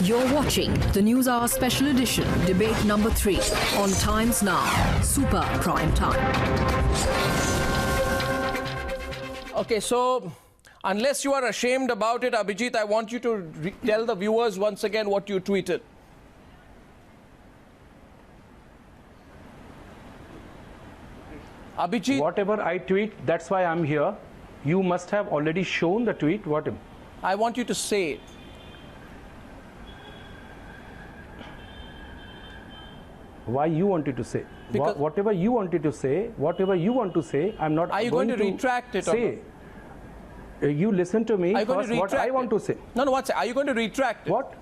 You're watching the Newshour Special Edition, Debate number 3, on Times Now, Super Prime Time. Okay, so unless you are ashamed about it, Abhijeet, I want you to tell the viewers once again what you tweeted. Abhijeet, whatever I tweet, that's why I'm here. You must have already shown the tweet. What? I want you to say it. Why you wanted to say? Because whatever you wanted to say, whatever you want to say, I'm not. Are you going to retract it? Say. You listen to me. Are you going first, to retract what I want to say. No, what's it? Are you going to retract it? What?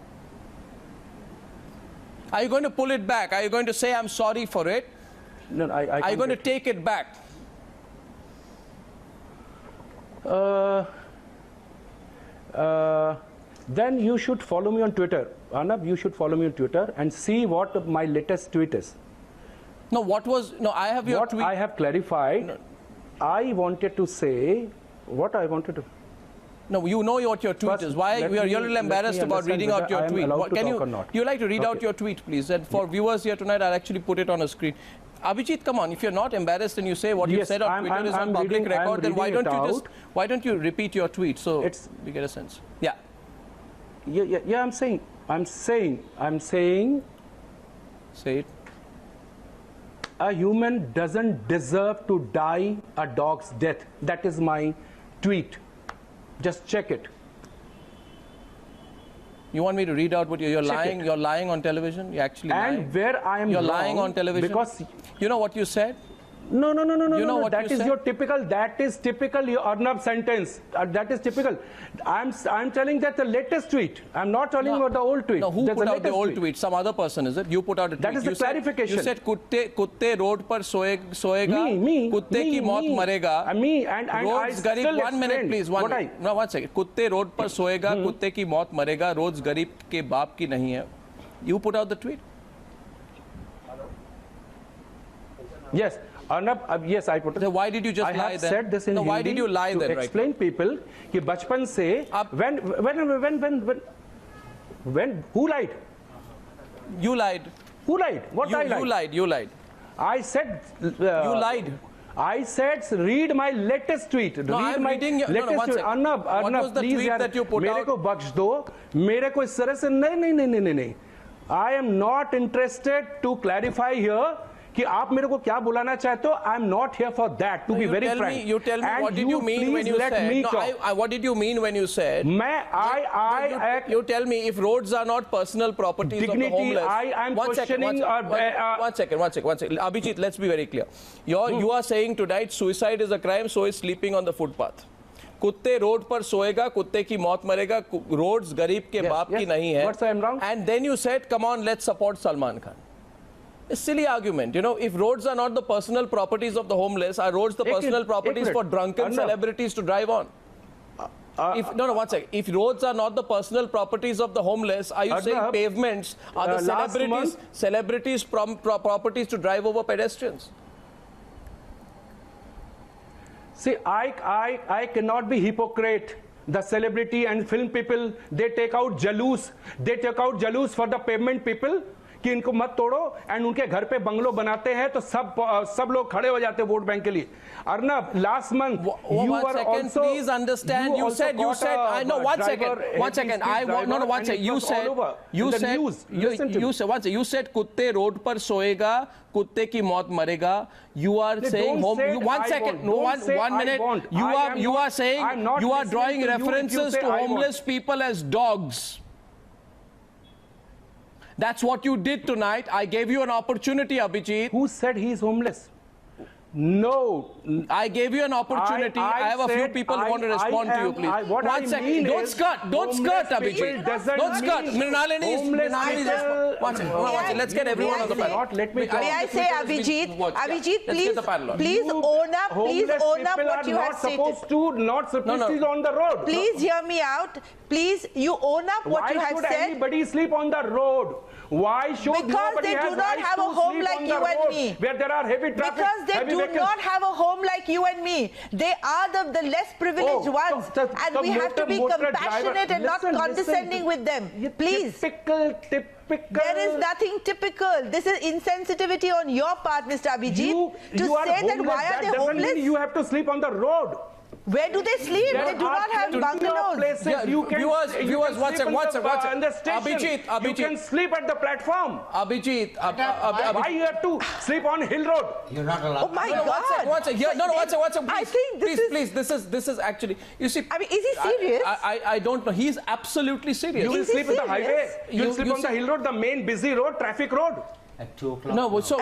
Are you going to pull it back? Are you going to say I'm sorry for it? No, I are you going to take it back? Then you should follow me on Twitter. Arnab, you should follow me on Twitter and see what my latest tweet is. No, what was... No, I have your tweet. What I have clarified, no. I wanted to say what I wanted to... No, you know what your tweet is. Why you are a little embarrassed about reading out your tweet? Can you like to read out your tweet, please? And for viewers here tonight, I'll actually put it on a screen. Abhijeet, come on. If you're not embarrassed and you say what you said on Twitter is on public record, then why don't you repeat your tweet so we get a sense? Yeah. Yeah. I'm saying. Say it. A human doesn't deserve to die a dog's death. That is my tweet. Just check it. You want me to read out what you're lying? You're lying on television. You're actually lying. And where I am You're wrong, lying on television. Because you know what you said. No. You know what that you is said? your typical. That is typical your Arnab sentence. That is typical. I'm telling that the latest tweet. I'm not telling about the old tweet. No, who put out the old tweet? Some other person, is it? You put out a tweet. That is the clarification. You said kutte road par soega. Me. Kutte ki maut marega. Me and roads I garib. 1 minute, please. 1 minute. No, 1 second. Kutte road par soega. Kutte ki maut marega. Roads garib ke baap ki nahi hai. You put out the tweet. Yes. Arnab, yes, I put it. So why did you just lie then? I have said this in Hindi. Why did you lie then? To explain people कि बचपन से when who lied? You lied. Who lied? What I lied? You lied. I said. You lied. I said read my latest tweet. No, read I'm my reading your, latest tweet. Arnab, what was the please tweet that you put मेरे out? को बख्श दो. मेरे को इस तरह से नहीं. I am not interested to clarify here. कि आप मेरे को क्या बुलाना चाहते हो? I am not here for that. To be very frank. You tell me what did you mean when you said? No, what did you mean when you said? You tell me if roads are not personal properties dignity, of the homeless. I am questioning. One second. Abhijeet, let's be very clear. You are saying tonight suicide is a crime, so is sleeping on the footpath. कुत्ते road पर सोएगा, कुत्ते की मौत मरेगा, roads गरीब के बाप की नहीं है. What's I'm wrong? And then you said, come on, let's support Salman Khan. A silly argument, you know. If roads are not the personal properties of the homeless, are roads the personal properties for drunken celebrities to drive on? No, 1 second. If roads are not the personal properties of the homeless, are you saying pavements are the celebrities' properties to drive over pedestrians? See, I cannot be hypocrite. The celebrity and film people, they take out jalous. They take out jalous for the pavement people. कि इनको मत तोड़ो and उनके घर पे bungalow बनाते हैं तो सब लोग खड़े हो जाते हैं वोट बैंक के लिए. Arnab, last month you were also. Please understand. You said. I know. 1 second. 1 second. I want. No. 1 second. You said. You said कुत्ते रोड पर सोएगा, कुत्ते की मौत मरेगा. You are saying home. 1 second. No. 1 minute. You are saying you are drawing references to homeless people as dogs. That's what you did tonight. I gave you an opportunity, Abhijeet. Who said he's homeless? No. I gave you an opportunity. I have a few people who want to respond to you, please. 1 second. Don't skirt, Abhijeet. Don't skirt. Mrunalini is... 1 second. Let's get everyone on the panel. May I say, Abhijeet, please own up what you have stated. Not supposed to on the road. Please hear me out. Please, you own up what you have said. Why should anybody sleep on the road? Why should because they do not have a home like you and me. Where there are heavy traffic. Because they do vehicles. not have a home like you and me. They are the less privileged ones. And we have to be compassionate and not condescending with them. Please. Typical. There is nothing typical. This is insensitivity on your part, Mr. Abhijeet. To say that why are they homeless? You have to sleep on the road. Where do they sleep? They do not have bungalows. Yeah, viewers, watch it. Abhijeet. You can sleep at the platform. Abhijeet. Why you have to sleep on Hill Road? You're not allowed. Oh my God. Watch it. Yeah, watch it. I think Please, this is actually, you see. I mean, is he serious? I don't know. He's absolutely serious. You will sleep on the highway. You will sleep on the Hill Road, the main busy road, traffic road. At 2 o'clock. No, so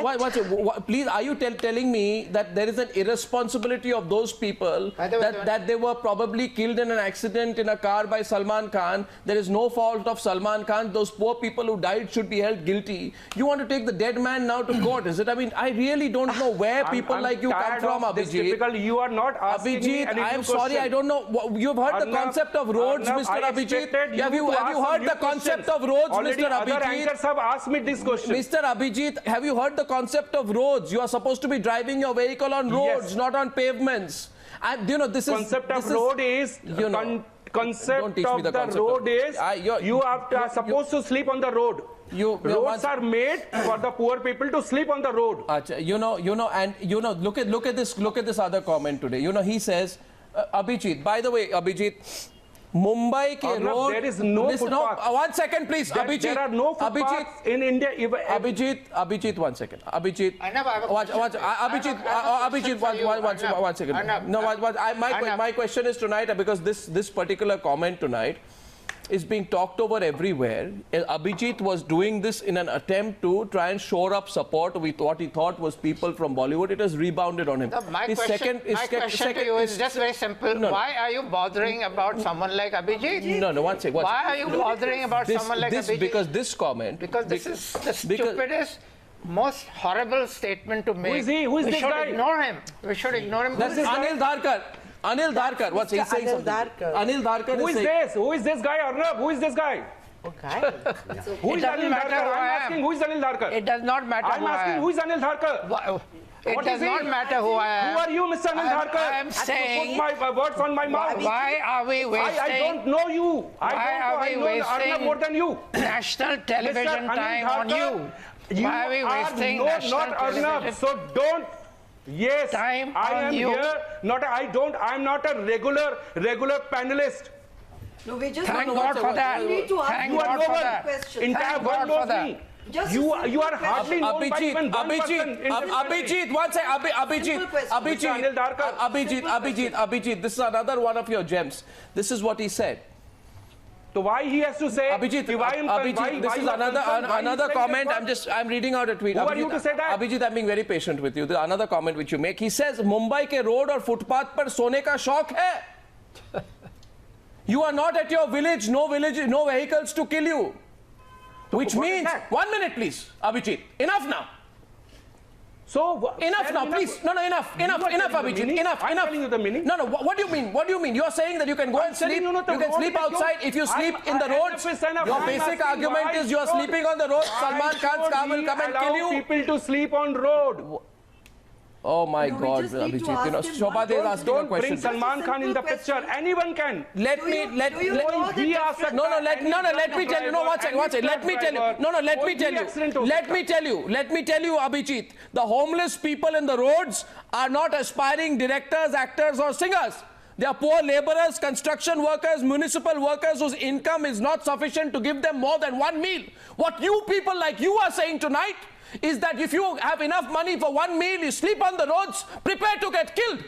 please, are you telling me that there is an irresponsibility of those people that they were probably killed in an accident in a car by Salman Khan? There is no fault of Salman Khan. Those poor people who died should be held guilty. You want to take the dead man now to court, is it? I mean, I really don't know where people like you come from, Abhijeet. You are not asking me any I am question. sorry, I don't know. You've heard the concept of roads, Mr. Abhijeet. Have you heard the concept of roads, Mr. Abhijeet? Other anchors have asked me this question. Mr. Abhijeet, have you heard the concept of roads? You are supposed to be driving your vehicle on roads, not on pavements. And this concept of road is you are supposed to sleep on the road. Roads are made for the poor people to sleep on the road. Look at this other comment today. He says, Abhijeet, by the way, Abhijeet, Mumbai ke road. There is no footpath. No, 1 second, please. Abhijeet. There are no footpaths in India. Abhijeet, 1 second. Abhijeet. Abhijeet, 1 second. No, my question is tonight, because this particular comment tonight is being talked over everywhere. Abhijeet was doing this in an attempt to try and shore up support with what he thought was people from Bollywood. It has rebounded on him. No, my question to you is just very simple. Why are you bothering about someone like Abhijeet? No, 1 second. Why are you bothering about someone like Abhijeet? Because this comment... Because this is the stupidest, most horrible statement to make. Who is he? Who is this guy? We should ignore him. This is Anil Dharker. Anil Dharker. What's he saying? Anil Dharker. Who is this? Who is this guy, Arnab? Who is this guy? Okay. Who is Anil Dharker? I'm asking who is Anil Dharker? It does not matter I'm asking who is Anil Dharker? It does not matter who I am. Who are you, Mr. Anil Dharker? I am saying... Put my words on my mouth. Why are we wasting... I don't know you. I know Arnab more than you. National television time on you. Why are we wasting national television? So don't... Yes, time I am you. here. I'm not a regular panelist. No, we just Thank God for that. Thank God for that. Entire world knows me. You are hardly known by even one person. Abhijeet, one second. Abhijeet, this is another one of your gems. This is what he said. So why he has to say? Abhijeet, this is another comment. I'm reading out a tweet. Who are you to say that? Abhijeet, I'm being very patient with you. There's another comment which you make. He says, Mumbai ke road or footpath par sone ka shauk hai. You are not at your village, no vehicles to kill you. Which means, 1 minute please, Abhijeet. Enough now. So enough now, please. No, enough, Abhijeet. Enough. I'm telling you the meaning. No, what do you mean? What do you mean? You are saying that you can go and sleep. You can sleep outside. If you sleep in the roads, your basic argument is you are sleeping on the road. Salman Khan's car will come and kill you. People to sleep on road. Oh my God, Abhijeet. Shobhaa is asking a question. Don't bring Salman Khan in the picture. Anyone can. Let me tell you. No, let me tell you. No, watch it. Let me tell you. No, let me tell you. Let me tell you, Abhijeet. The homeless people in the roads are not aspiring directors, actors or singers. They are poor laborers, construction workers, municipal workers whose income is not sufficient to give them more than one meal. What you people like you are saying tonight is that if you have enough money for one meal, you sleep on the roads, prepare to get killed.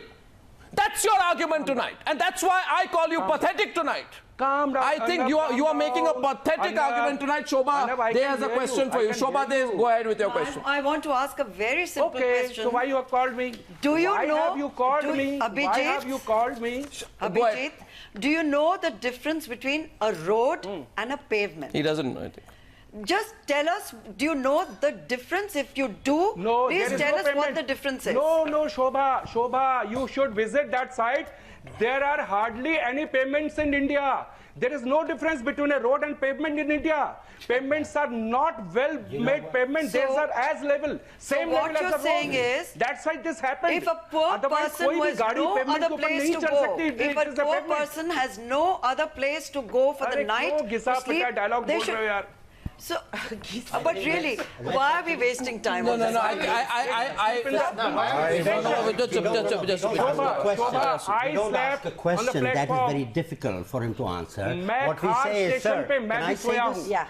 That's your argument tonight. And that's why I call you pathetic tonight. Calm down. I think you are making a pathetic argument tonight, Shobhaa. There is a question for you. Shobhaa, go ahead with your question. I want to ask a very simple question. So why you have called me? Do you why know? Have you called me? Abhijeet, why have you called me? Abhijeet, do you know the difference between a road and a pavement? He doesn't know, I think. Just tell us, do you know the difference? If you do, no, please tell us what the difference is. No, Shobhaa, you should visit that site. There are hardly any payments in India. There is no difference between a road and pavement in India. Pavements are not well-made pavements. These are as level. Same level as the road. What you're saying is, that's why this happened. If a poor person has no other place to go, if a poor person has no other place to go for the night to sleep, they should... So, but really, why are we wasting time on this? I don't ask a question that is very difficult for him to answer. What we say is, sir, can I say this? Yeah.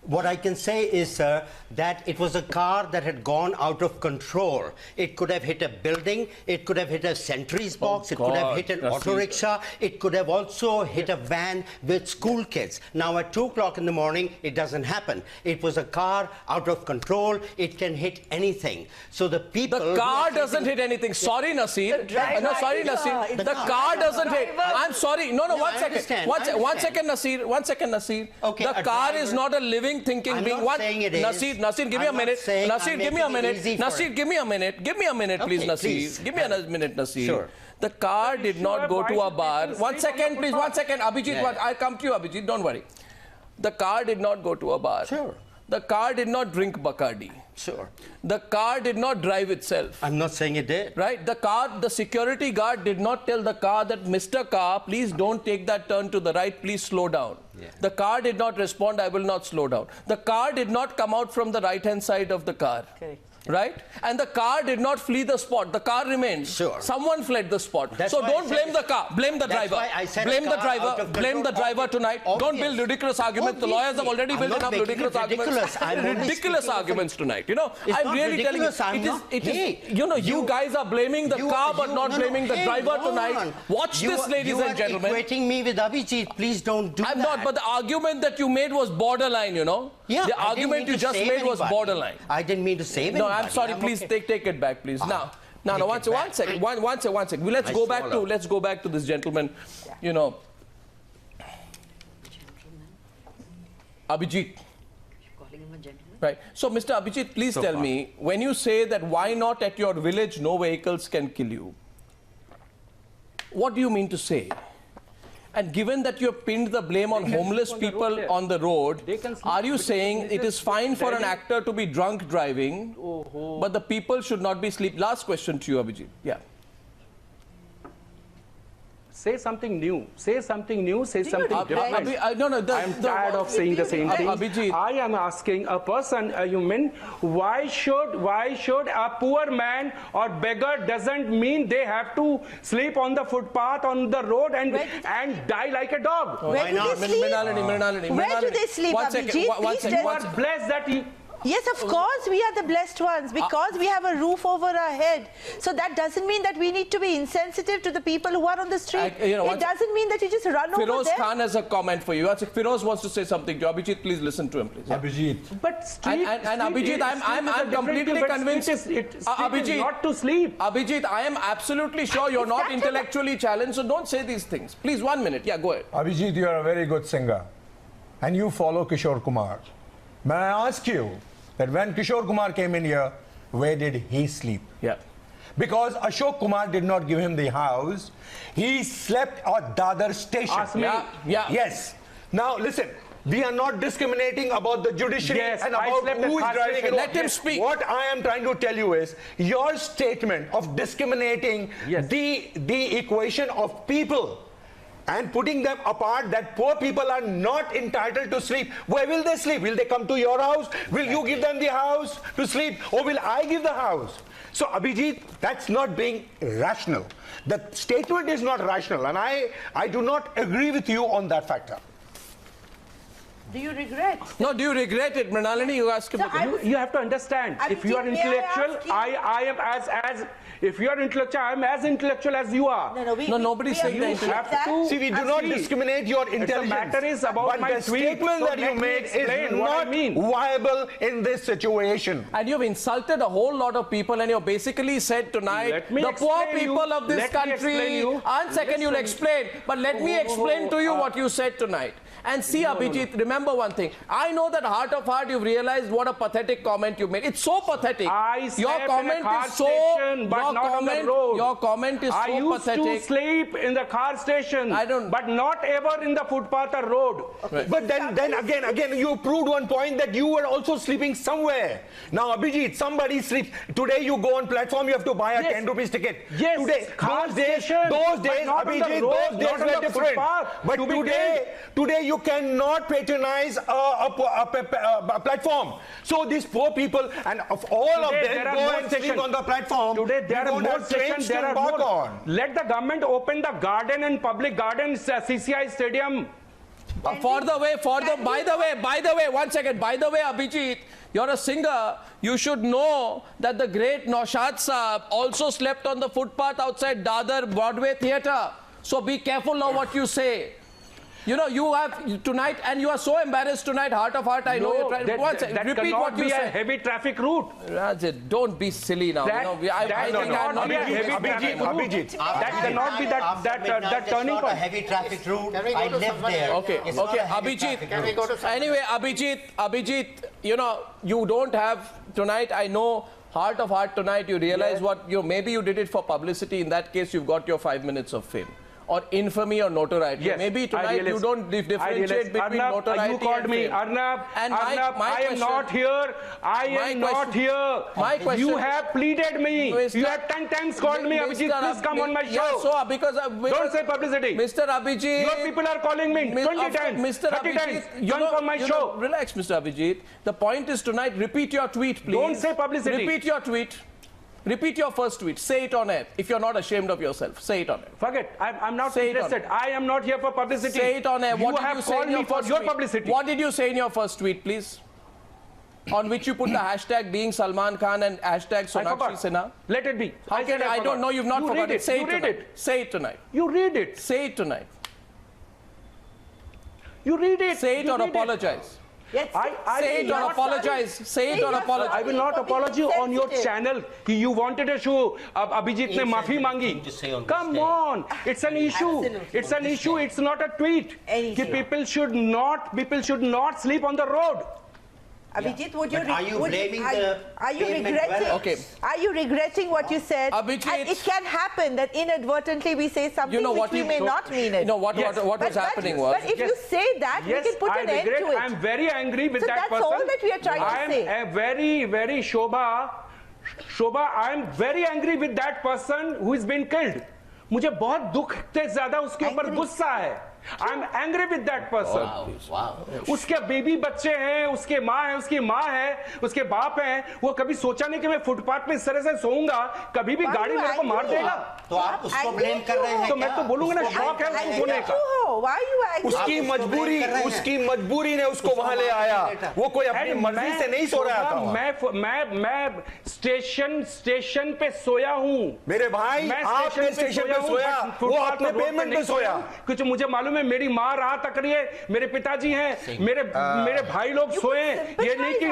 What I can say is, sir, that it was a car that had gone out of control. It could have hit a building, it could have hit a sentry's box, it could have hit an auto rickshaw, it could have also hit a van with school kids. Now at 2 o'clock in the morning, it doesn't happen. It was a car out of control, it can hit anything. So the people... The car doesn't hit anything. Sorry, Naseer. No, sorry, Naseer. The car doesn't hit. I'm sorry. No, one second. One second, Naseer. One second, Naseer. Okay, the car is not a living thinking being. Not saying it is. Naseer, give me a minute. Naseer, give me a minute. Naseer, give me a minute. Give me a minute, please, Naseer. Give me a minute, Naseer. Sure. The car did not go to a bar. 1 second, please. 1 second. Abhijeet, I'll come to you, Abhijeet. Don't worry. The car did not go to a bar. Sure. The car did not drink Bacardi. Sure. The car did not drive itself. I'm not saying it did. Right? The security guard did not tell the car that, Mr. Car, please don't take that turn to the right, please slow down. Yeah. The car did not respond, I will not slow down. The car did not come out from the right-hand side of the car. Okay. Right? And the car did not flee the spot. The car remained. Sure. Someone fled the spot. That's so don't blame the car. Blame the driver. Blame the driver. Blame the driver tonight. Obvious. Don't build ridiculous arguments. The lawyers have already built enough ridiculous arguments. Ridiculous arguments tonight. You know, I'm really telling you. It is, you know, you guys are blaming the car but not blaming the driver tonight. Watch this, ladies and gentlemen. You are equating me with Abhijeet. Please don't do that. I'm not, but the argument that you made was borderline, you know. Yeah, the argument you just made was borderline. I didn't mean to save anybody. No, I'm sorry. Please take it back, please. Now, one second. Let's go back to this gentleman. You know, Abhijeet. Calling him a gentleman? Right. So, Mr. Abhijeet, please tell me, when you say that why not at your village no vehicles can kill you, what do you mean to say? And given that you have pinned the blame on homeless people on the road, are you saying it is fine for an actor to be drunk driving, but the people should not be asleep? Last question to you, Abhijeet. Yeah. Say something new. Say something new. Say something different. I'm tired of saying the same thing. Abhijeet. I am asking a person, a human, why should a poor man or beggar doesn't mean they have to sleep on the footpath, on the road and die like a dog? Where do they sleep? Where do they sleep, Abhijeet? You are blessed that you... Yes, of course, we are the blessed ones because we have a roof over our head. So that doesn't mean that we need to be insensitive to the people who are on the street. It doesn't mean that you just run over them. Firoz Khan has a comment for you. Firoz wants to say something to Abhijeet. Please listen to him, please. Abhijeet. But street, and Abhijeet, I'm completely convinced. Abhijeet, not to sleep. Abhijeet, I am absolutely sure you're not intellectually challenged, so don't say these things. Please, 1 minute. Yeah, go ahead. Abhijeet, you are a very good singer, and you follow Kishore Kumar. May I ask you that when Kishore Kumar came in here, where did he sleep? Yeah. Because Ashok Kumar did not give him the house. He slept at Dadar station. Ask me. Yeah. Yes. Now listen, we are not discriminating about the judiciary and about who is driving it. Let him speak. What I am trying to tell you is your statement of discriminating the equation of people and putting them apart, that poor people are not entitled to sleep. Where will they sleep? Will they come to your house? Will you give them the house to sleep? Or will I give the house? So, Abhijeet, that's not being rational. The statement is not rational, and I do not agree with you on that factor. Do you regret? No, do you regret it, Mrunalini? You ask him. You have to understand. If you are intellectual, I am as if you are intellectual, I am as intellectual as you are. No, nobody's saying that. You have to. See, we do not discriminate your intelligence. The matter is about my statement that you made is not viable in this situation. And you've insulted a whole lot of people, and you basically said tonight, the poor people of this country. And second, you'll explain. But let me explain to you what you said tonight. And see, Abhijeet, remember one thing. I know that heart of heart you've realized what a pathetic comment you made. It's so pathetic. Your comment is so station, but not on the road. Your comment is so pathetic. I used to sleep in the car station, but not ever in the footpath or road. Right. But then again, you proved one point that you were also sleeping somewhere. Now, Abhijeet, somebody sleeps. Today you go on platform, you have to buy a 10 rupees ticket. Yes. Today, those days, Abhijeet, those days were different. But today you cannot patronize a platform. So these poor people, and of all of them, go and sleep on the platform. Today there are more sections. There are more. Let the government open the garden and public gardens, CCI Stadium. By the way, one second. By the way, Abhijeet, you're a singer. You should know that the great Naushad Saab also slept on the footpath outside Dadar Broadway Theatre. So be careful now what you say. You know, you have tonight, and you are so embarrassed tonight, heart of heart, I know you're trying. That repeat what you said. said. A heavy traffic route. Rajit, don't be silly now. Abhijeet, that cannot be that turning point. A heavy traffic route. I live there. Okay, Abhijeet. Anyway, Abhijeet, you know, you don't have tonight, I know, heart of heart tonight, you realize what, maybe you did it for publicity. In that case, you've got your 5 minutes of fame. Or infamy or notoriety. Yes, maybe tonight you don't differentiate between Arnab, notoriety you called and me. fame. Arnab, I am not here. My question. You have pleaded me. You have 10 times called me. Abhijeet, please come on my show. Yeah, so because don't say publicity. Mr. Abhijeet. Your people are calling me 20 times, 30 times. Come for my show. Relax, Mr. Abhijeet. The point is tonight, repeat your tweet, please. Don't say publicity. Repeat your tweet. Repeat your first tweet. Say it on air. If you're not ashamed of yourself, say it on air. Forget. I'm not interested. I am not here for publicity. Say it on air. You have called me for your publicity. What did you say in your first tweet, please? On which you put the hashtag being Salman Khan and hashtag Sonakshi Sinha. Let it be. I don't know. You've not forgotten it. Say it tonight. Say it tonight. You read it. Say it tonight. You read it. Say it or apologize. Yes. Say it or apologize. Say it or apologize. I will not apologize on your channel. You wanted a show. Abhijeet ne maafi mangi. Come on. It's an issue. It's an issue. It's not a tweet. People should not sleep on the road. Abhijeet, are you blaming the regretting? Okay. Are you regretting what you said? Abhijeet, and it can happen that inadvertently we say something which we may not mean it. You know what was happening was. But if you say that, we can put an end to it. I'm very angry with that person. That's all that we are trying to say. I am very Shobhaa, I am very angry with that person who has been killed. मुझे बहुत दुख से ज्यादा उसके ऊपर गुस्सा है. I'm angry with that person. Wow. उसके बेबी बच्चे हैं, उसके माँ है, उसके बाप हैं. वो कभी सोचा नहीं कि मैं फुटपाथ पे इस तरह से सोऊंगा. कभी भी गाड़ी मेरे को मार देगा. तो आप उसको ब्लेम कर रहे हैं. तो मैं तो बोलूंगा ना, शौक है उसको सोने का. उसकी मजबूरी ने उसको वहां ले आया. वो कोई अपनी मर्जी से नहीं सो रहा था. मैं स्टेशन पे सोया हूँ. मेरे भाई, आपने स्टेशन पे सोया, वो अपने पेमेंट पे सोया. कुछ मुझे मालूम है, मेरी माँ राह तक रही है, मेरे पिताजी हैं, मेरे भाई लोग सोए. ये नहीं कि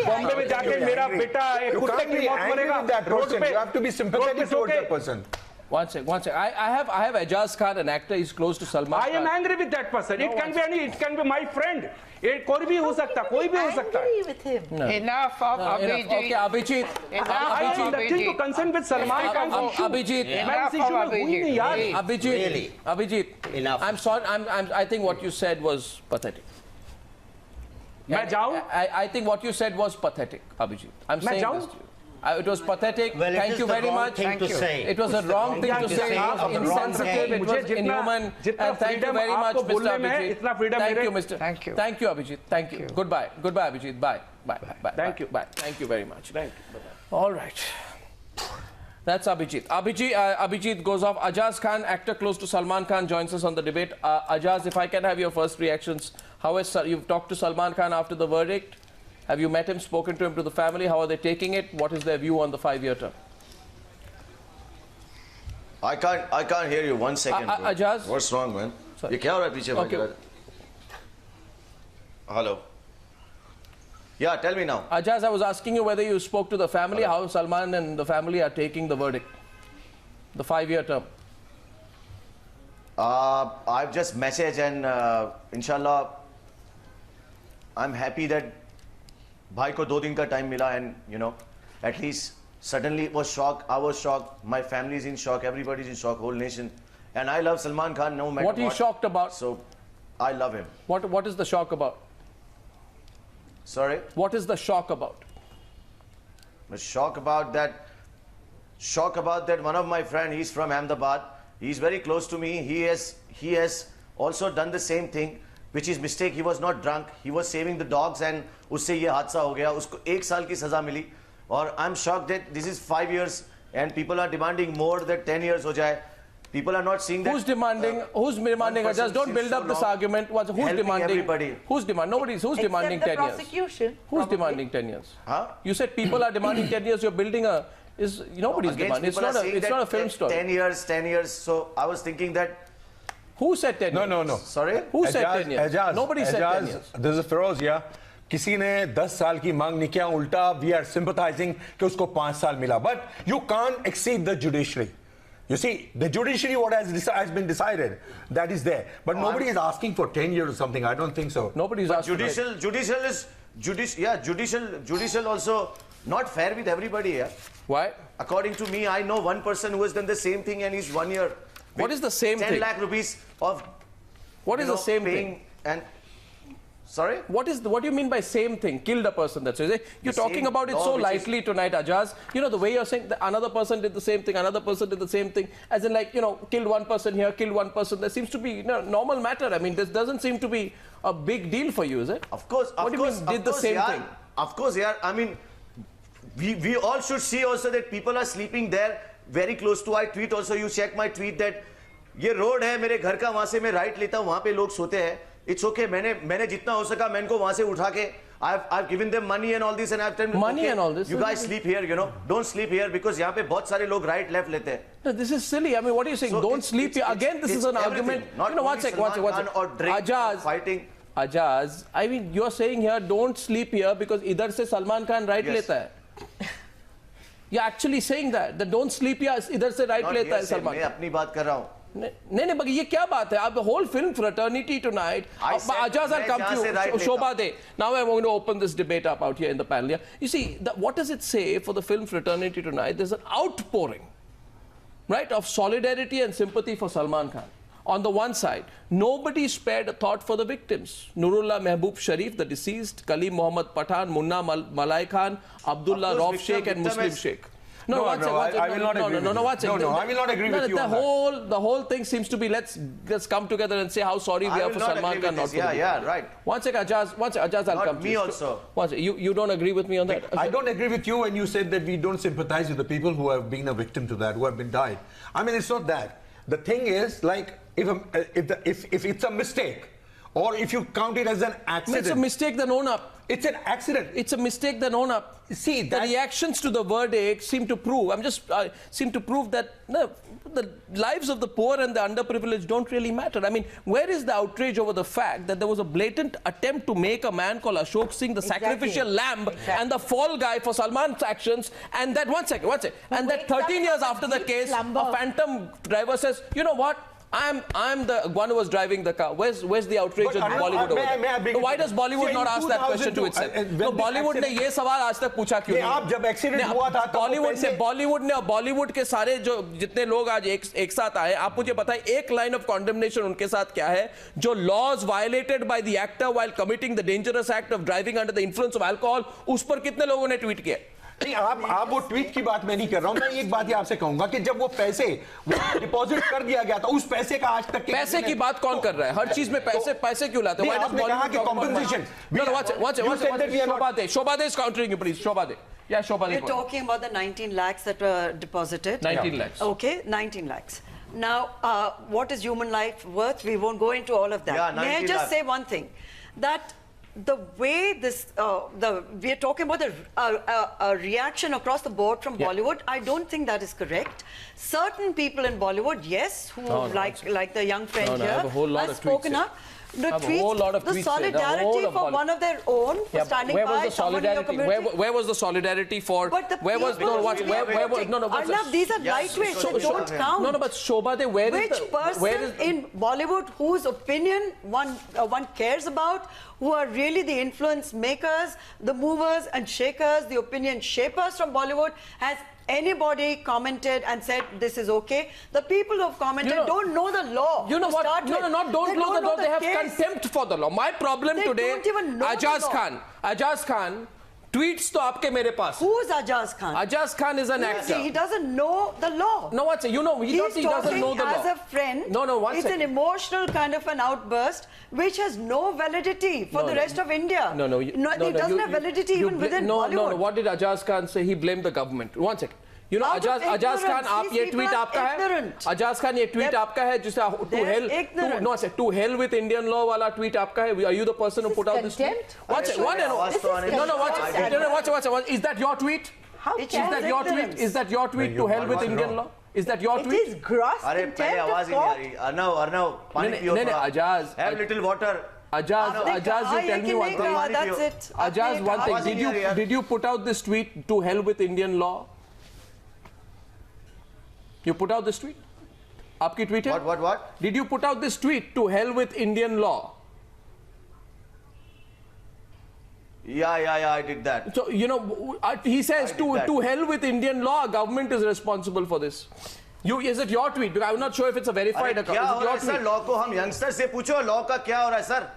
बॉम्बे में जाके मेरा बेटा एक कुत्ते की मौत मरेगा रोड पे. You have to be sympathetic towards that person. One sec. I have Ajaz Khan, an actor. He's close to Salman Khan. I am angry with that person. It can be my friend. कोई भी हो सकता, कोई भी हो सकता. With him. No. Enough of Abhijeet. Okay, Abhijeet. I am nothing to concern with Salman Khan. Abhijeet. Enough. I'm sorry. I think what you said was pathetic. I think what you said was pathetic, Abhijeet. I'm saying this to you. It was pathetic. Well, thank you very much. It was a wrong thing to say. It was insensitive. It was inhuman. And thank you very much, Mr. Abhijeet. Thank you, Mr. Thank you. Thank you, Abhijeet. Thank you. Goodbye. Goodbye, Abhijeet. Bye. Bye. Thank you. Bye. Thank you very much. Thank you. All right. That's Abhijeet. Abhijeet goes off. Ajaz Khan, actor close to Salman Khan, joins us on the debate. Ajaz, if I can have your first reactions. You've talked to Salman Khan after the verdict? Have you met him, spoken to him, to the family? How are they taking it? What is their view on the 5-year term? I can't hear you. 1 second. Ajaz? What's wrong, man? Sorry. ये क्या हो रहा है पीछे भाई? Hello. Yeah, tell me now. Ajaz, I was asking you whether you spoke to the family, how Salman and the family are taking the verdict, the 5-year term. I've just messaged and inshallah I'm happy that bhai ko 2 din ka time mila, and you know, at least suddenly it was shock. I was shocked. My family is in shock. Everybody's in shock. Whole nation. And I love Salman Khan no matter what. What are you shocked about? So, I love him. What is the shock about? Sorry? What is the shock about? The shock about that. Shock about that. One of my friend, he's from Ahmedabad. He's very close to me. He has also done the same thing, which is mistake. He was not drunk. He was saving the dogs, and usse ye hadsa ho gaya. Usko 1 saal ki saza mili. Or I'm shocked that this is 5 years, and people are demanding more than 10 years ho jaye. People are not seeing that. Who's demanding? Who's demanding? Just don't build up this argument. Who's demanding? Everybody. Who's demanding? Nobody's. Who's demanding 10 years? Prosecution. Who's demanding 10 years? Huh? You said people are demanding 10 years. You're building a. Nobody's demanding. It's not a film story. 10 years. So I was thinking that. Who said 10 years? No. Sorry? Who said 10 years? Ajaz, Nobody said 10 years. This is Firoz, yeah. किसी ने 10 साल की मांग नहीं किया, उल्टा we are sympathizing कि उसको 5 साल मिला. But you can't exceed the judiciary. You see, the judiciary, what has been decided, that is there. But nobody is asking for 10 years or something. I don't think so. Nobody's asking. Judicial also not fair with everybody here. Why? According to me, I know one person who has done the same thing, and he's 1 year. What is the same 10 thing? lakh rupees of. What is the same thing? And sorry? What do you mean by same thing? Killed a person, that's it. You're talking about it so lightly tonight, Ajaz. You know, the way you're saying that another person did the same thing, another person did the same thing, as in like, you know, killed one person here, killed one person. There seems to be normal matter. I mean, this doesn't seem to be a big deal for you, is it? Of course. What do you mean did the same thing? Of course, yeah. I mean, we all should see also that people are sleeping there very close to. I tweet also, you check my tweet that ये road है मेरे घर का, वहां से मैं right लेता हूं, वहां पे लोग सोते हैं. It's okay. मैंने जितना हो सका मैं इनको वहां से उठा के I've given them money and all this, and I've told them money and all this. You guys sleep here, you know. Don't sleep here because यहाँ पे बहुत सारे लोग right left लेते हैं. No, this is silly. I mean, what are you saying? So don't sleep here. Again, this is an argument. Not one sec. Or drink, Ajaz, fighting. Ajaz, I mean, you're saying here, don't sleep here because इधर से Salman Khan right लेता है. You're actually saying that don't sleep here, इधर से right लेता है Salman. मैं अपनी बात कर रहा हूँ. नहीं but ये क्या बात है? The whole film fraternity tonight. Ajaz, I'll come to you. Shobhaa de. Now I'm going to open this debate up out here in the panel. Yeah? You see, what does it say for the film fraternity tonight? There's an outpouring, right, of solidarity and sympathy for Salman Khan. On the one side, nobody spared a thought for the victims. Nurullah Mehboob Sharif, the deceased, Kaleem Mohammad Pathan, Munna Malai Khan, Abdullah Rauf Sheikh and Muslim Sheikh. I will not agree with you. I will not agree with you on the whole thing seems to be let's come together and say how sorry we are for Salman Khan. Yeah, right. One sec, Ajaz, I'll come to you. Me also. You don't agree with me on that? I don't agree with you when you said that we don't sympathize with the people who have been a victim to that, who have been died. I mean, it's not that. The thing is, like, if it's a mistake, or if you count it as an accident. It's a mistake, then own up. It's an accident. It's a mistake, then own up. See, the reactions to the verdict seem to prove, seem to prove that no, the lives of the poor and the underprivileged don't really matter. I mean, where is the outrage over the fact that there was a blatant attempt to make a man called Ashok Singh the sacrificial lamb and the fall guy for Salman's actions, and that, one second, and that 13 years after the case, a phantom driver says, you know what? I'm the one who was driving the car. Where's the outrage of Bollywood over there? So why does Bollywood not ask that question to itself? No, Bollywood ने ये सवाल आज तक पूछा क्यों नहीं? आप जब एक्सीडेंट हुआ था बॉलीवुड के सारे जो जितने लोग आज एक साथ आए, आप मुझे बताएं एक लाइन ऑफ कॉन्डेमनेशन उनके साथ क्या है? जो laws violated by the actor while committing the dangerous act of driving under the influence of alcohol, उस पर कितने लोगों ने ट्वीट किया? नहीं, आप वो ट्वीट की बात मैं नहीं कर रहा हूं. मैं एक बात ही आपसे कहूंगा कि जब वो पैसे डिपॉजिट कर दिया गया था, उस पैसे का आज तक पैसे की बात कौन कर रहा है? हर चीज में पैसे क्यों लाते हैं? आपने कहा कि compensation. Shobhaa is countering you, please. Shobhaa. Yeah, Shobhaa. We're talking about the 19 lakhs that were deposited. 19 lakhs. Okay, 19 lakhs. Now, what is human life worth? We won't go into all of that. Yeah, May I just say one thing? That the way this, we are talking about a reaction across the board from Bollywood. I don't think that is correct. Certain people in Bollywood, yes, who like the young friend here, have a whole lot has of spoken tweets up. tweets, the solidarity for one of their own, for standing by someone in your community. Where was the solidarity for? Arnab, these are lightweight, they don't count. No, but Shobhaa, which person in Bollywood whose opinion one cares about, who are really the influence makers, the movers and shakers, the opinion shapers from Bollywood, has anybody commented and said this is okay? The people who have commented don't know the law. You know what? Don't know the law. They have contempt for the law. My problem today, Ajaz Khan tweets to aapke mere paas. Who is Ajaz Khan? Ajaz Khan is an actor. He doesn't know the law. No, he doesn't know the law. As a friend. It's an emotional kind of an outburst which has no validity for the rest of India. It doesn't have validity even within Bollywood. No. What did Ajaz Khan say? He blamed the government. 1 second. You know, Ajaz Khan, ये tweet आपका है? Ajaz Khan, ये tweet आपका है जिसे to hell with Indian law वाला tweet आपका है? Are you the person who put out this tweet? Watch. Is that your tweet? Is that your tweet to hell with Indian law? Is that your tweet? It is gross contempt of court. Arnav, pani piyo thoda. Ajaz, have little water. Ajaz, you tell me one thing. That's it. Ajaz, one thing. Did you put out this tweet to hell with Indian law? You put out this tweet? Aapki tweet hai? What? Did you put out this tweet to hell with Indian law? Yeah, I did that. So, you know, he says to hell with Indian law, government is responsible for this. Is it your tweet? Because I'm not sure if it's a verified account. Is it your tweet? Law ko hum youngsters se pucho, law ka kya ho raha hai, sir?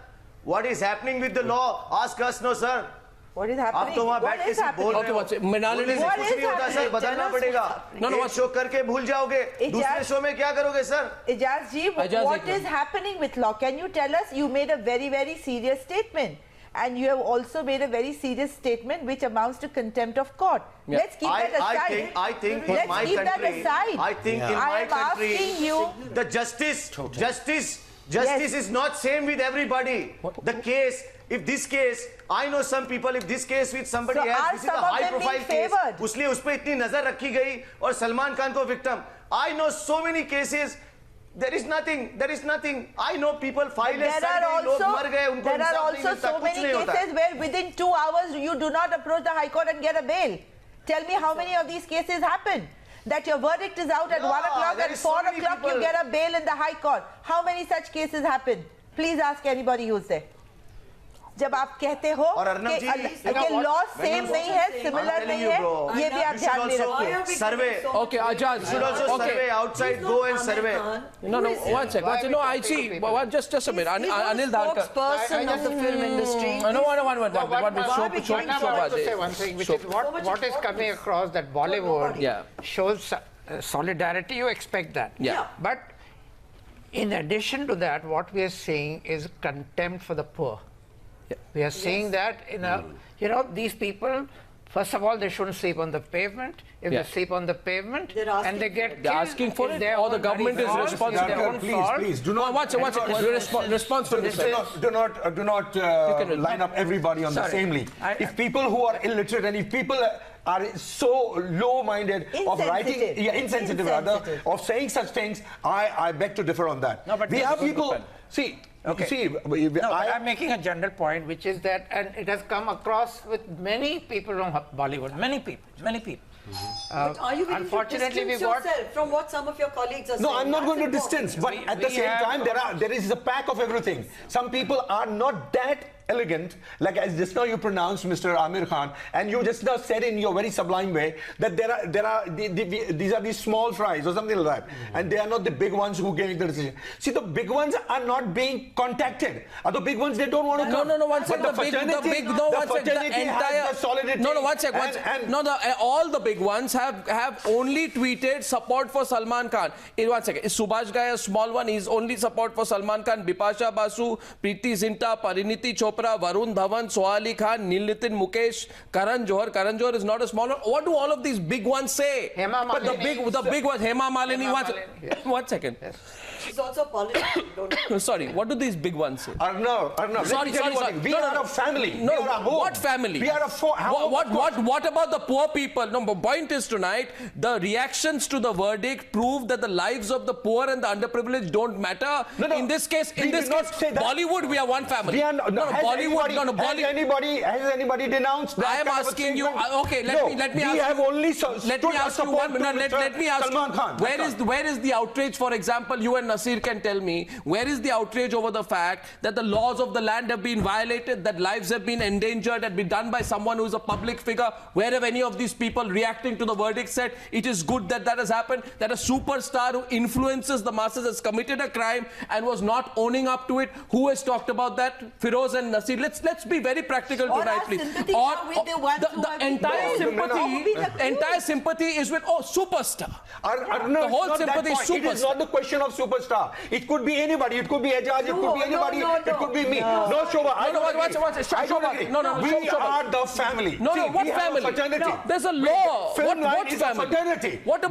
What is happening with the law? Ask us, no, sir. What is happening? आप तो वहाँ बैठ के सिर्फ बोल रहे हो। बोलने से कुछ नहीं होता सर, बदलना पड़ेगा। एक शो करके भूल जाओगे, दूसरे शो में क्या करोगे sir? Ajaz ji, what is happening with law? Can you tell us? You made a very, very serious statement. And you have also made a very serious statement which amounts to contempt of court. Yeah. Let's keep that aside. I think in my country, the justice is not same with everybody. The case, if this case, I know some people, if this case with somebody else, this is a high profile case, उसलिए उस पे इतनी नजर रखी गई और सलमान खान को victim. I know so many cases. There is nothing. I know people file a survey, लोग मर गए, उनको there are also so many cases where within 2 hours you do not approach the High Court and get a bail. Tell me how many of these cases happen? That your verdict is out at 1 o'clock and 4 o'clock you get a bail in the High Court. How many such cases happen? Please ask anybody who's there. जब आप कहते हो कि law same नहीं है, similar नहीं है, ये भी आप ध्यान में रखिए. सर्वे. Okay, Ajaz. Should also survey outside. Go and survey. No, one sec. No, I see. Just a minute. Anil Dharker. Spokesperson of the film industry. No, one. I want to say one thing, which is what is coming across that Bollywood shows solidarity. You expect that. Yeah. But in addition to that, what we are seeing is contempt for the poor. We are seeing that these people, first of all, they shouldn't sleep on the pavement. If they sleep on the pavement and they get killed, they're asking for it, or the government is responsible. Please, do not. Watch it. Response from this side. Do not line up everybody on the same league. If people who are illiterate and if people are so low-minded of writing, insensitive rather, of saying such things, I beg to differ on that. No, but we have people. See. Okay. See, I'm making a general point, which is that, and it has come across with many people from Bollywood, many people. But are you willing to distance yourself from what some of your colleagues are saying? No, I'm not going to distance, but at the same time, there is a pack of everything. Some people are not that elegant, like as just now you pronounced, Mr. Amir Khan, and you just now said in your very sublime way that these are these small fries or something like that, and they are not the big ones who gave the decision. See, the big ones are not being contacted. Are the big ones, they don't want to come. No, one second. All the big ones have only tweeted support for Salman Khan. One second. Is Subhash Guy a small one? He's only support for Salman Khan. Bipasha Basu, Preeti Zinta, Pariniti Chopra, Chopra, Varun Dhawan, Sohali Khan, Neil Nitin, Mukesh, Karan Johar. Karan Johar is not a small one. What do all of these big ones say? Hema But the big ones, Hema Malini. Yes. 1 second. Yes. She's also a politician. Sorry, what do these big ones say? Arnab, Sorry. We are a family. No, we are a home. what family? We are a what about the poor people? No, the point is tonight, the reactions to the verdict prove that the lives of the poor and the underprivileged don't matter. No, in this case, Bollywood, we are one family. Has anybody denounced that? I am asking you. Okay, let me ask you one minute. Let me ask Salman Khan. Where is the outrage? For example, you and Naseer can tell me, where is the outrage over the fact that the laws of the land have been violated, that lives have been endangered, and been done by someone who is a public figure? Where have any of these people reacting to the verdict said it is good that that has happened, that a superstar who influences the masses has committed a crime and was not owning up to it? Who has talked about that? Firoz and Naseer. Let's be very practical tonight, please. The entire sympathy is with superstar. The whole sympathy is superstar. It is not the question of superstar. It could be anybody. It could be Ajaz. It could be anybody. It could be me. No, Shobhaa. We are the family. What family? There's a law. What family? What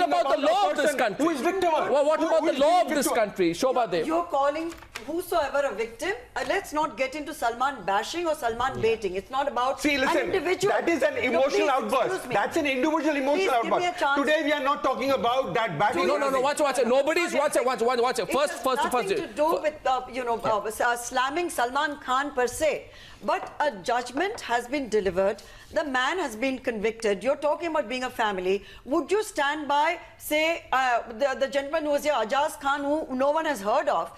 about the law of this country? Who is victim? What about the law of this country? Shobhaa. You're calling whosoever a victim. Let's not get into Salman bashing or Salman baiting. It's not about an individual. That is an emotional outburst. That's an individual emotional outburst. Today we are not talking about that bashing. No. Watch it. Nobody's watch it. First. Nothing to do with slamming Salman Khan per se. But a judgment has been delivered. The man has been convicted. You're talking about being a family. Would you stand by, say, the gentleman who was here, Ajaz Khan, who no one has heard of?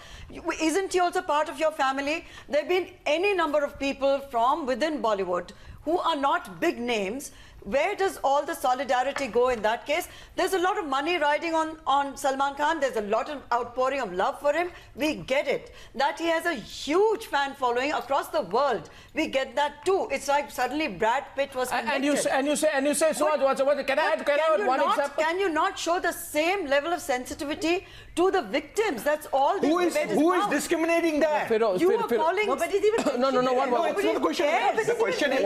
Isn't he also part of your family? There have been any number of people from within Bollywood who are not big names. Where does all the solidarity go in that case? There's a lot of money riding on Salman Khan. There's a lot of outpouring of love for him. We get it. That he has a huge fan following across the world. We get that too. It's like suddenly Brad Pitt was convicted. And you say so much. Can I add one example? Can you not show the same level of sensitivity to the victims? That's all this debate is Who about. is discriminating that? You are calling... Nobody's even... No, it's not the question. The question is...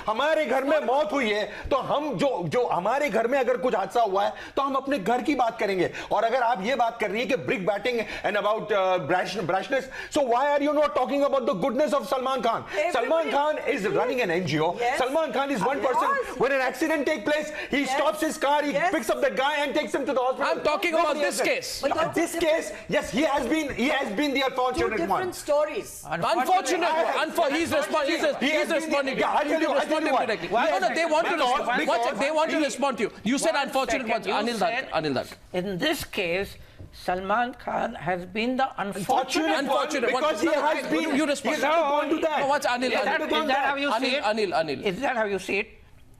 हमारे घर में मौत हुई है तो हम जो हमारे घर में अगर कुछ हादसा हुआ है तो हम अपने घर की बात करेंगे और अगर आप ये बात कर रही है कि brick batting and about brashness, so why are you not talking about the goodness of Salman Khan? Salman Khan is running an NGO. Salman Khan is one person. When an accident takes place, he stops his car, he picks up the guy and takes him to the hospital. I'm talking about this case. This case, yes, he has been the unfortunate one. Different stories. Unfortunate one. He's responding. I'll tell you directly. They want to respond to you. You said unfortunate ones. Anil Dharker. In this case, Salman Khan has been the unfortunate because he has been. You respond. To that. What's Anil? Is that how you see it? Anil. Is that how you see it?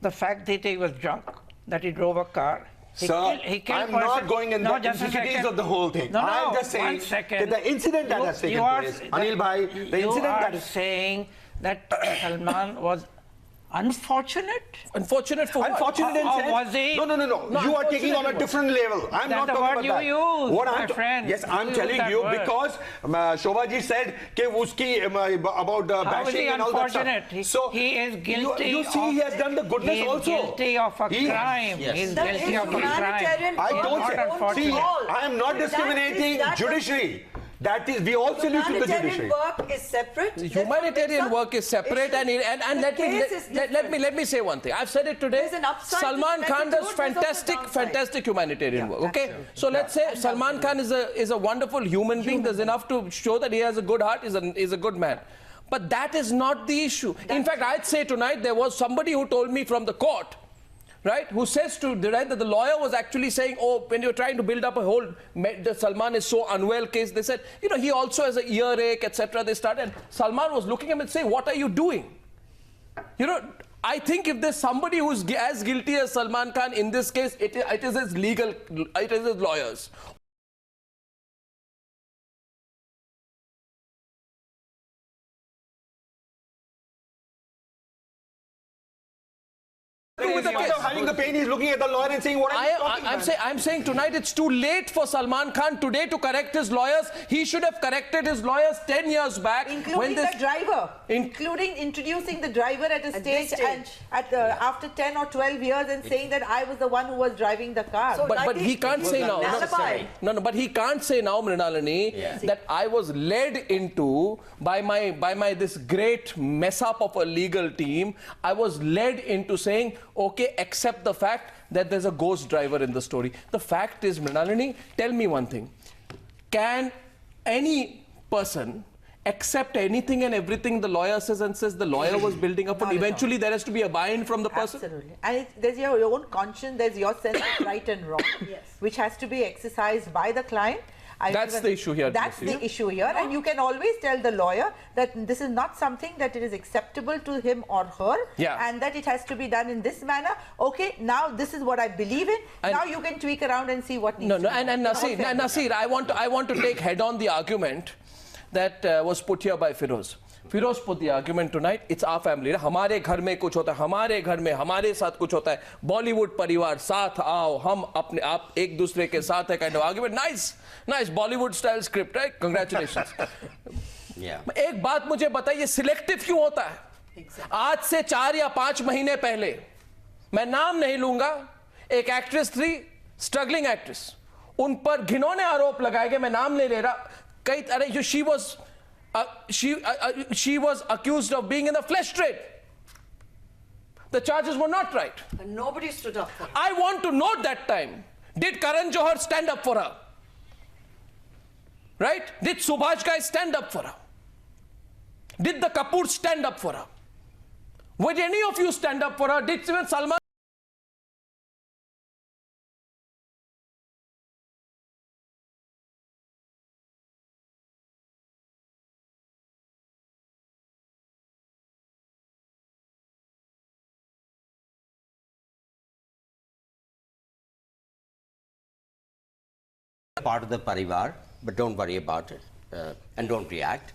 The fact that he was drunk, that he drove a car. He killed I'm not going in the intricacies of the whole thing. I'm just saying that the incident that has taken place, Anil bhai, the incident that is saying that Salman was unfortunate? Unfortunate for what? Unfortunate in sense? Was he? No. You are taking on a different level. I'm not talking about that. Use, what my friend. Yes, I'm telling you because Shobhaa ji said about bashing and all that stuff. So he is guilty. You see, he has done the goodness also. He is guilty of a crime. Yes. He is guilty of a crime. I don't say. See, I am not discriminating judiciary. That is, we all salute to the judiciary. Humanitarian work is separate. Humanitarian work is separate, and let me say one thing. I've said it today. Salman Khan does fantastic humanitarian work. Okay, so let's say Salman Khan is a wonderful human being. There's enough to show that he has a good heart. Is a good man. But that is not the issue. In fact, I'd say tonight there was somebody who told me from the court, right, who says that the lawyer was actually saying, oh, when you're trying to build up a whole, the Salman is so unwell case, they said, he also has a earache, etc. They started, and Salman was looking at him and saying, what are you doing? I think if there's somebody who's as guilty as Salman Khan in this case, it is his lawyers. With the case. Having the pain, he's looking at the lawyer and saying, what are you talking about? I'm saying tonight it's too late for Salman Khan today to correct his lawyers. He should have corrected his lawyers 10 years back. Including the driver. Including introducing the driver at a stage. And after 10 or 12 years and saying that I was the one who was driving the car. So but he can't say now. No, but he can't say now, Mrunalini, that I was led into by my this great mess up of a legal team. I was led into saying, okay, accept the fact that there's a ghost driver in the story. The fact is, Mrunalini, tell me one thing. Can any person accept anything and everything the lawyer says and says the lawyer was building up, and eventually there has to be a buy-in from the person? Absolutely. And there's your own conscience, there's your sense of right and wrong, which has to be exercised by the client. That's the issue here. That's the issue here. And you can always tell the lawyer that this is not something that it is acceptable to him or her, and that it has to be done in this manner. Okay, now this is what I believe in. And now you can tweak around and see what needs to be done. And Naseer, I want to take head on the argument that was put here by Firoz. Firoz put the argument tonight, it's our family. हमारे घर में कुछ होता है, हमारे घर में हमारे साथ कुछ होता है, बॉलीवुड परिवार साथ आओ, हम अपने आप एक दूसरे के साथ है, kind of argument. Nice Bollywood style script, right? Congratulations. एक बात मुझे बताइए, सिलेक्टिव क्यों होता है? आज से 4 या 5 महीने पहले, मैं नाम नहीं लूंगा, एक एक्ट्रेस थी, स्ट्रगलिंग एक्ट्रेस, उन पर घिनौने आरोप लगाए गए, मैं नाम नहीं ले रहा, कई तरह, she was accused of being in the flesh trade. The charges were not right. And nobody stood up for her. I want to know that time, did Karan Johar stand up for her? Right? Did Subhash guys stand up for her? Did the Kapoor stand up for her? Would any of you stand up for her? Did even Salman? Part of the parivar, but don't worry about it and don't react.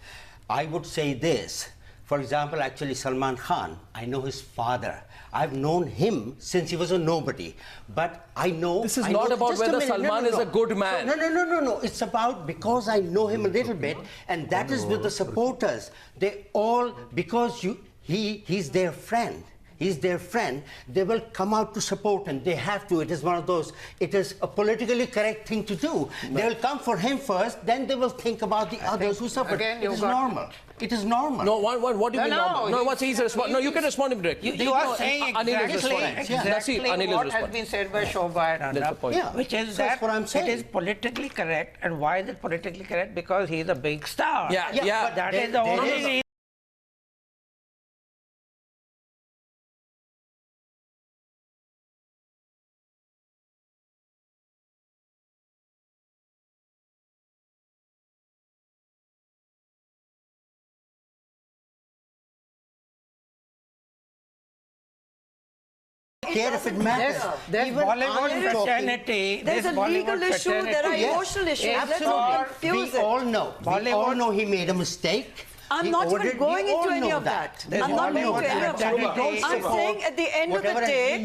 I would say this. For example, actually Salman Khan, I know his father. I've known him since he was a nobody. But I know... This is not about whether Salman is a good man. No. It's about because I know him a little bit, and that is with the supporters. They all, because he's their friend. He's their friend, they will come out to support him. They have to. It is one of those, it is a politically correct thing to do. They will come for him first, then they will think about the others who suffer. It is normal. It is normal. No, what do you mean normal? No, what's easy response? No, you can respond to him directly. You are saying exactly what has been said by Shobhaa and Arnab, which is that it is politically correct. And why is it politically correct? Because he is a big star. But that is the only reason. Care if it matters. There's Bollywood fraternity. There's a legal issue, there are emotional issues. Let's not confuse it. We all know he made a mistake. I'm not even going into any of that. I'm not going into any of that. I'm saying at the end of the day,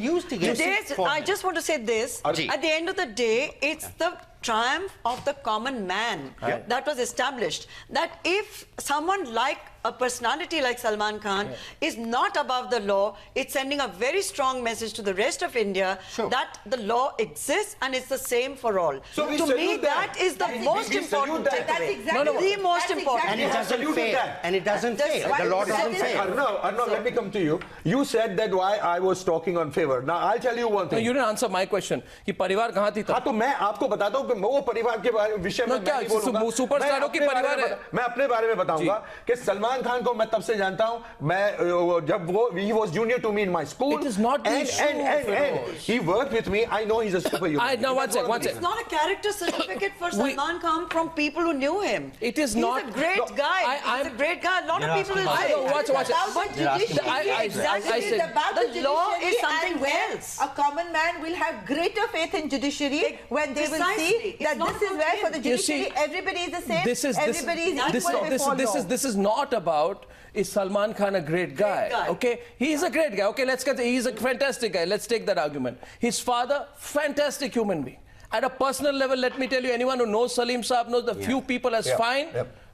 I just want to say this. At the end of the day, it's the triumph of the common man that was established. That if someone like a personality like Salman Khan is not above the law, it's sending a very strong message to the rest of India that the law exists and it's the same for all. So to me, that is the most important takeaway. That's exactly the most important. And it doesn't fail. And it doesn't fail. The law doesn't fail. Arnab, let me come to you. You said that why I was talking on favor. Now, I'll tell you one thing. No, you didn't answer my question. कि परिवार कहाँ थी तब? हाँ, तो मैं आपको बताता हूँ कि वो परिवार के विषय में मैं नहीं बोलूँगा। सुपरस्टारों की परिवार है। मैं अपने बारे में बताऊँगा कि सलमान खान को मैं तब से जानता हूँ। मैं जब वो he was junior to me in my school. It is not the issue. And he worked with me. I know he's a superhuman. Now one second. It's not a character certificate for Salman Khan from people who knew him. It is not. He's a great guy. He's a great guy. A lot of people will say. Watch it. Exactly. The law is something else. A common man will have greater faith in judiciary when they will see agree that this is where for the judiciary everybody is the same. Everybody is equal before law. This is not about is Salman Khan a great guy? Okay, he's a great guy. Okay, let's get he's a fantastic guy. Let's take that argument. His father, fantastic human being. At a personal level, let me tell you, anyone who knows Salim Saab knows the few people as fine,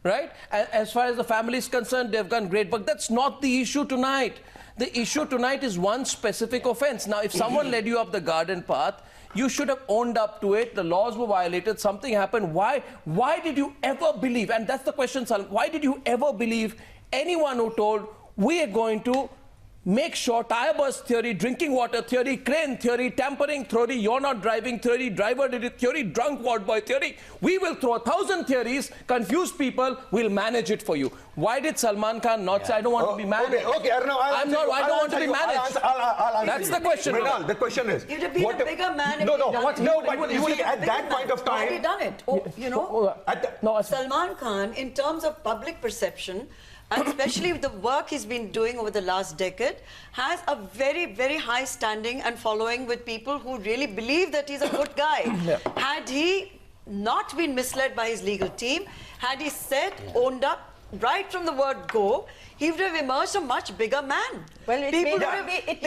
right? As far as the family is concerned, they've done great. But that's not the issue tonight. The issue tonight is one specific offense. Now, if someone led you up the garden path, you should have owned up to it. The laws were violated. Something happened. Why did you ever believe? And that's the question, Salim. Why did you ever believe anyone who told we are going to make sure tire burst theory, drinking water theory, crane theory, tampering theory, you're not driving theory, driver did it theory, drunk ward boy theory. We will throw 1,000 theories, confuse people, we'll manage it for you. Why did Salman Khan not say, I don't want to be managed? Okay, Arnab, I don't want to be managed. That's the question. Mrunal, the question is... You'd have been a bigger man if but at that point of time... He'd done it. You know, Salman Khan, in terms of public perception, and especially with the work he's been doing over the last decade, has a very, very high standing and following with people who really believe that he's a good guy. Had he not been misled by his legal team, had he said, owned up, right from the word go, he would have emerged a much bigger man. Well, it may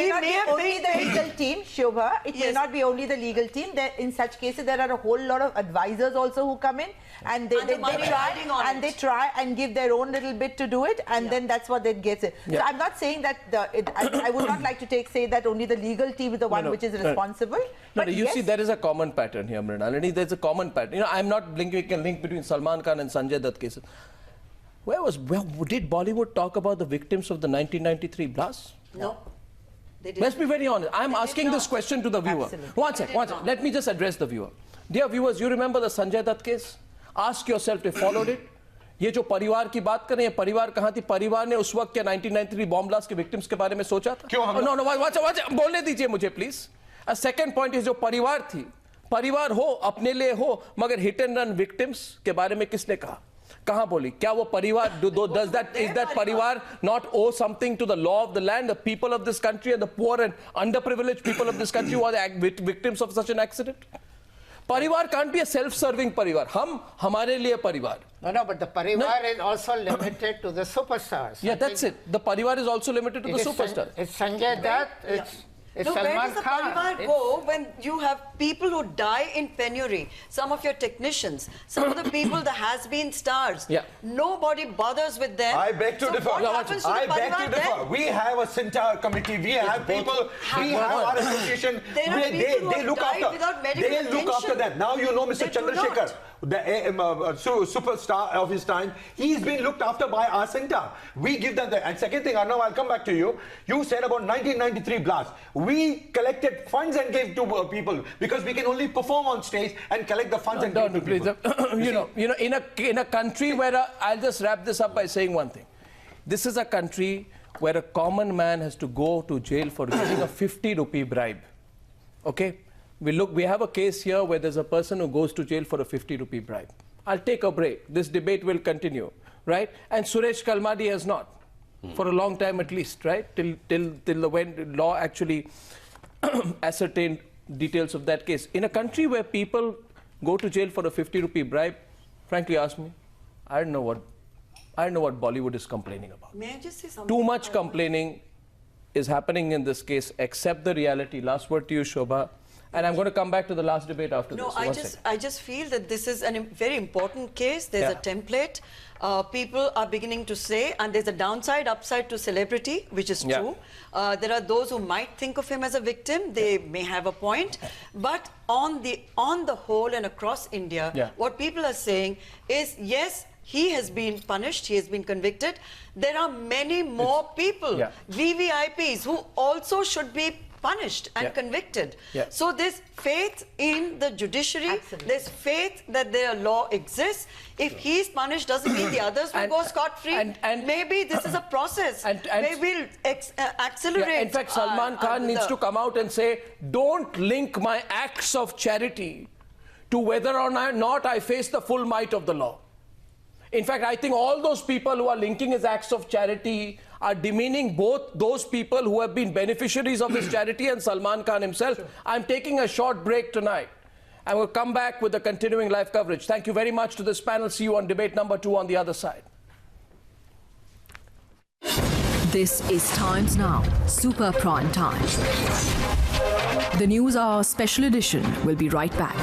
not be only the legal team, Shobhaa. It may not be only the legal team. In such cases, there are a whole lot of advisors also who come in, and they try and give their own little bit to do it, and then that's what they gets it. So I'm not saying that I would not like to say that only the legal team is the one which is responsible. But you see, there is a common pattern here, Mrunalini. There's a common pattern. You know, I'm not linking a link between Salman Khan and Sanjay Dutt cases. Did Bollywood talk about the victims of the 1993 blast? No. Let's be very honest. I'm asking this question to the viewer. Absolutely. One second. Let me just address the viewer. Dear viewers, you remember the Sanjay Dutt case? Ask yourself if you followed it. ये जो परिवार की बात कर रहे हैं, परिवार कहाँ थी? परिवार ने उस वक्त क्या 1993 बॉम्ब ब्लास्ट के विक्टिम्स के बारे में सोचा था? क्यों हम? No, बोलने दीजिए मुझे please. A second point is जो परिवार थी, परिवार हो, अपने लिए हो, मगर hit and run victims के बारे में किसने कहा? कहाँ बोली? क्या वो परिवार is that परिवार not owe something to the law of the land, the people of this country and the poor and underprivileged people of this country who are the victims of such an accident? परिवार can't be a self-serving परिवार. हम हमारे लिए परिवार. No, but the parivar is also limited to the superstars. Yeah, that's it. The parivar is also limited to the superstars. It's Sanjay Dutt. It's Salman where does the parivar go when you have people who die in penury? Some of your technicians, some of the people, the has-been stars. Nobody bothers with them. I beg to differ. I beg to differ. We have a Sintar committee. We have people. We have our association. They look after them. Now you know Mr. Chandrasekhar, the superstar of his time. He's been looked after by our Sintar. We give them the. And second thing, Arnab, I'll come back to you. You said about 1993 blast. We collected funds and gave to people because we can only perform on stage and collect the funds and give to people. you know, in a country where I'll just wrap this up by saying one thing. This is a country where a common man has to go to jail for giving a 50 rupee bribe. Okay, we have a case here where there's a person who goes to jail for a 50 rupee bribe. I'll take a break. This debate will continue, right? And Suresh Kalmadi has not. For a long time at least, right? Till the law actually ascertained details of that case. In a country where people go to jail for a 50 rupee bribe, frankly ask me, I don't know what Bollywood is complaining about. May I just say something? Too much complaining is happening in this case. Accept the reality. Last word to you, Shobhaa. And I'm going to come back to the last debate after this. No, I just feel that this is a very important case. There's a template. People are beginning to say, and there's a downside, upside to celebrity, which is true. There are those who might think of him as a victim. They may have a point. But on the whole and across India, what people are saying is, yes, he has been punished, he has been convicted. There are many more people, VVIPs, who also should be punished and convicted. So there's faith in the judiciary. There's faith that their law exists. If he's punished, doesn't mean the others will go scot-free. And maybe this is a process. Maybe we'll accelerate. In fact, Salman Khan needs to come out and say, don't link my acts of charity to whether or not I face the full might of the law. In fact, I think all those people who are linking his acts of charity are demeaning both those people who have been beneficiaries of this charity and Salman Khan himself. I'm taking a short break tonight. And we'll come back with the continuing live coverage. Thank you very much to this panel. See you on debate number 2 on the other side. This is Times Now, Super Prime Time. The News Hour Special Edition will be right back.